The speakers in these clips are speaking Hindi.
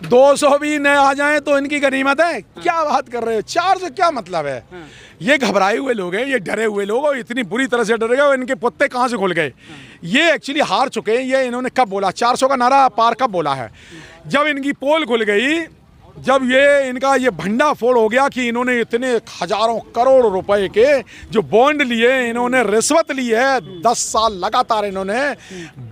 200 भी न आ जाएं तो इनकी गनीमत है। क्या बात कर रहे हो, 400 क्या मतलब है? ये घबराए हुए लोग हैं, ये डरे हुए लोग, और इतनी बुरी तरह से डर गए, और इनके पुत्ते कहाँ से खुल गए। ये एक्चुअली हार चुके हैं। ये इन्होंने कब बोला 400 का नारा पार कब बोला है? जब इनकी पोल खुल गई, जब ये इनका ये भंडाफोड़ हो गया कि इन्होंने इतने हजारों करोड़ रुपए के जो बॉन्ड लिए, इन्होंने रिश्वत ली है। 10 साल लगातार इन्होंने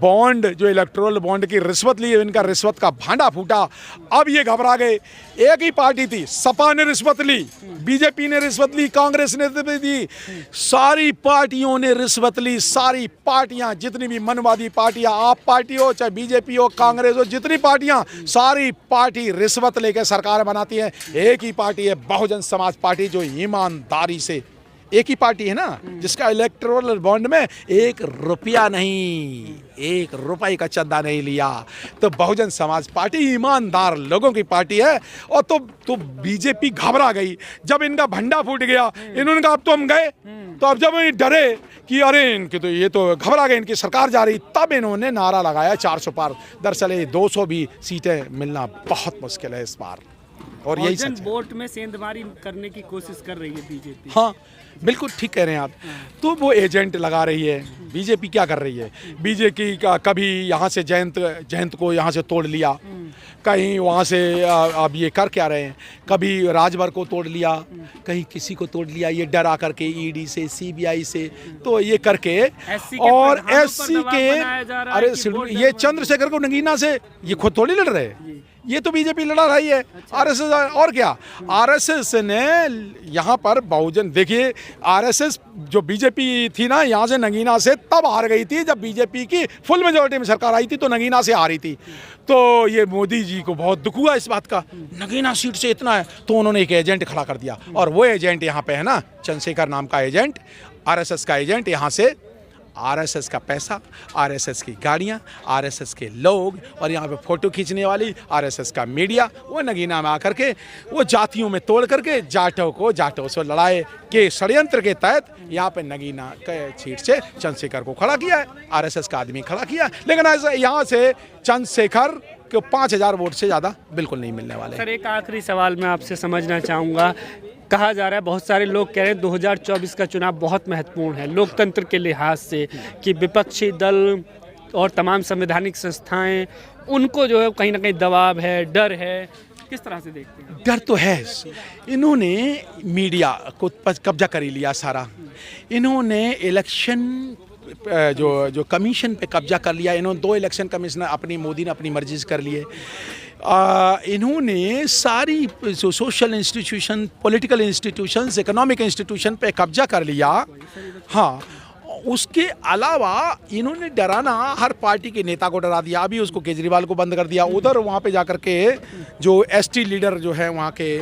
बॉन्ड, जो इलेक्टोरल बॉन्ड की रिश्वत ली है, इनका रिश्वत का भांडा फूटा। अब ये घबरा गए। एक ही पार्टी थी, सपा ने रिश्वत ली, बीजेपी ने रिश्वत ली, कांग्रेस ने दी, सारी पार्टियों ने रिश्वत ली। सारी पार्टियां, जितनी भी मनवादी पार्टियां, आप पार्टी हो चाहे बीजेपी हो, कांग्रेस हो, जितनी पार्टियां, सारी पार्टी रिश्वत लेकर सरकार बनाती है। एक ही पार्टी है बहुजन समाज पार्टी, जो ईमानदारी से, एक ही पार्टी है ना जिसका इलेक्टोरल बॉन्ड में 1 रुपया नहीं, 1 रुपये का चंदा नहीं लिया। तो बहुजन समाज पार्टी ईमानदार लोगों की पार्टी है। और तो बीजेपी घबरा गई जब इनका भंडा फूट गया। इन्होंने कहा अब तो हम गए। तो अब जब ये डरे कि अरे इनके तो ये तो घबरा गए, इनकी सरकार जा रही, तब इन्होंने नारा लगाया 400 पार। दरअसल ये 200 भी सीटें मिलना बहुत मुश्किल है इस बार, और यही सच है। वोट में सेंधमारी करने की कोशिश कर रही है बीजेपी। हाँ, बिल्कुल ठीक कह रहे हैं आप। तो वो एजेंट लगा रही है। बीजेपी क्या कर रही है? बीजेपी का कभी यहाँ से जयंत को यहाँ से तोड़ लिया, कहीं वहाँ से अब ये कर क्या रहे हैं, कभी राजभर को तोड़ लिया, कहीं किसी को तोड़ लिया, ये डरा करके ईडी से, सीबीआई से, तो ये करके। और एससी के, अरे ये चंद्रशेखर को नगीना से ये खुद थोड़ी लड़ रहे हैं, ये तो बीजेपी लड़ा रही है। आरएसएस, और क्या, आरएसएस ने यहाँ पर बहुजन, देखिए आरएसएस जो बीजेपी थी ना, यहाँ से नगीना से तब हार गई थी जब बीजेपी की फुल मेजोरिटी में सरकार आई थी, तो नगीना से हारी थी। तो ये मोदी जी को बहुत दुख हुआ इस बात का, नगीना सीट से इतना है, तो उन्होंने एक एजेंट खड़ा कर दिया। और वो एजेंट यहाँ पे है ना, चंद्रशेखर नाम का एजेंट, आरएसएस का एजेंट, यहाँ से आरएसएस का पैसा, आरएसएस की गाड़ियाँ, आरएसएस के लोग, और यहाँ पे फोटो खींचने वाली आरएसएस का मीडिया, वो नगीना में आकर के वो जातियों में तोड़ करके जाटों से लड़ाई के षड्यंत्र के तहत यहाँ पे नगीना के सीट से चंद्रशेखर को खड़ा किया है, आरएसएस का आदमी खड़ा किया। लेकिन ऐसे यहाँ से चंद्रशेखर को 5000 वोट से ज़्यादा बिल्कुल नहीं मिलने वाले। सर, एक आखिरी सवाल मैं आपसे समझना चाहूँगा। कहा जा रहा है, बहुत सारे लोग कह रहे हैं 2024 का चुनाव बहुत महत्वपूर्ण है लोकतंत्र के लिहाज से, कि विपक्षी दल और तमाम संवैधानिक संस्थाएं, उनको जो है कहीं ना कहीं दबाव है, डर है, किस तरह से देखते हैं? डर तो है। इन्होंने मीडिया को कब्जा कर ही लिया सारा। इन्होंने इलेक्शन जो कमीशन पे कब्जा कर लिया। इन्होंने 2 इलेक्शन कमिश्नर अपनी, मोदी ने अपनी मर्जी से कर लिए। इन्होंने सारी social institution, political institutions, economic institution पे कब्जा कर लिया। हाँ, उसके अलावा इन्होंने डराना, हर पार्टी के नेता को डरा दिया। अभी उसको केजरीवाल को बंद कर दिया। उधर वहाँ पे जाकर के जो एसटी लीडर जो है वहाँ के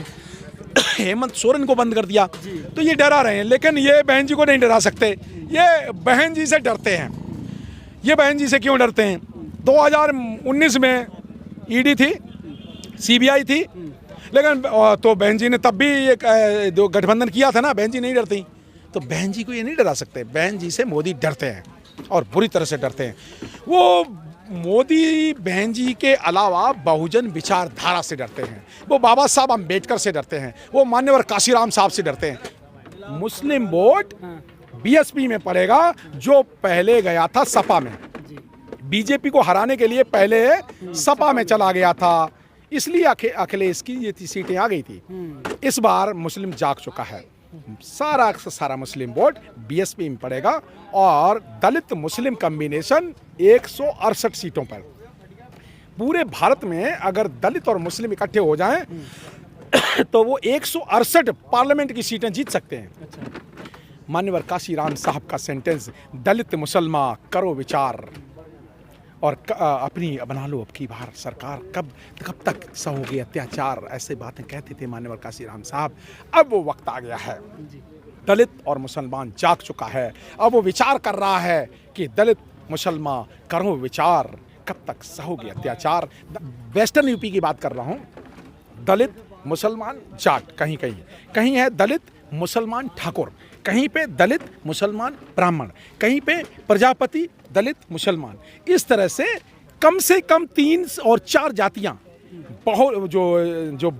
हेमंत सोरेन को बंद कर दिया। तो ये डरा रहे हैं, लेकिन ये बहन जी को नहीं डरा सकते। ये बहन जी से डरते हैं। ये बहन जी से क्यों डरते हैं? 2019 में ईडी थी, सीबीआई थी, लेकिन तो बहन जी ने तब भी एक जो गठबंधन किया था ना, बहन जी नहीं डरती। तो बहन जी को ये नहीं डरा सकते। बहन जी से मोदी डरते हैं, और बुरी तरह से डरते हैं। वो मोदी बहन जी के अलावा बहुजन विचारधारा से डरते हैं। वो बाबा साहब अम्बेडकर से डरते हैं। वो मान्यवर काशीराम साहब से डरते हैं। मुस्लिम वोट बीएसपी में पड़ेगा, जो पहले गया था सपा में। बीजेपी को हराने के लिए पहले सपा में चला गया था, इसलिए अखिलेश की ये सीटें आ गई थी। इस बार मुस्लिम जाग चुका है। सारा मुस्लिम वोट बीएसपी में पड़ेगा, और दलित मुस्लिम कॉम्बिनेशन 168 सीटों पर। पूरे भारत में अगर दलित और मुस्लिम इकट्ठे हो जाएं तो वो 168 पार्लियामेंट की सीटें जीत सकते हैं। मान्यवर काशीराम साहब का सेंटेंस, दलित मुसलमान करो विचार और अपनी बना लो अब की बार सरकार, कब तक सहोगे अत्याचार, ऐसे बातें कहते थे मान्यवर काशीराम साहब। अब वो वक्त आ गया है, दलित और मुसलमान जाग चुका है। अब वो विचार कर रहा है कि दलित मुसलमान करो विचार, कब तक सहोगे अत्याचार। वेस्टर्न यूपी की बात कर रहा हूँ। दलित मुसलमान जाट, कहीं है दलित मुसलमान ठाकुर, कहीं पे दलित मुसलमान ब्राह्मण, कहीं पे प्रजापति दलित मुसलमान। इस तरह से कम 3 और 4 जातियां जो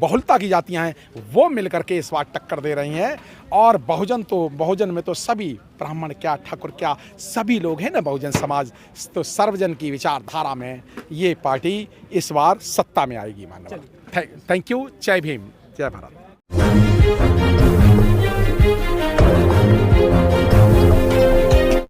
बहुलता की जातियां हैं वो मिल करके इस बार टक्कर दे रही हैं। और बहुजन में तो सभी ब्राह्मण क्या ठाकुर क्या सभी लोग हैं ना, बहुजन समाज, तो सर्वजन की विचारधारा में ये पार्टी इस बार सत्ता में आएगी माननीय। Thank you. जय भीम, जय भारत।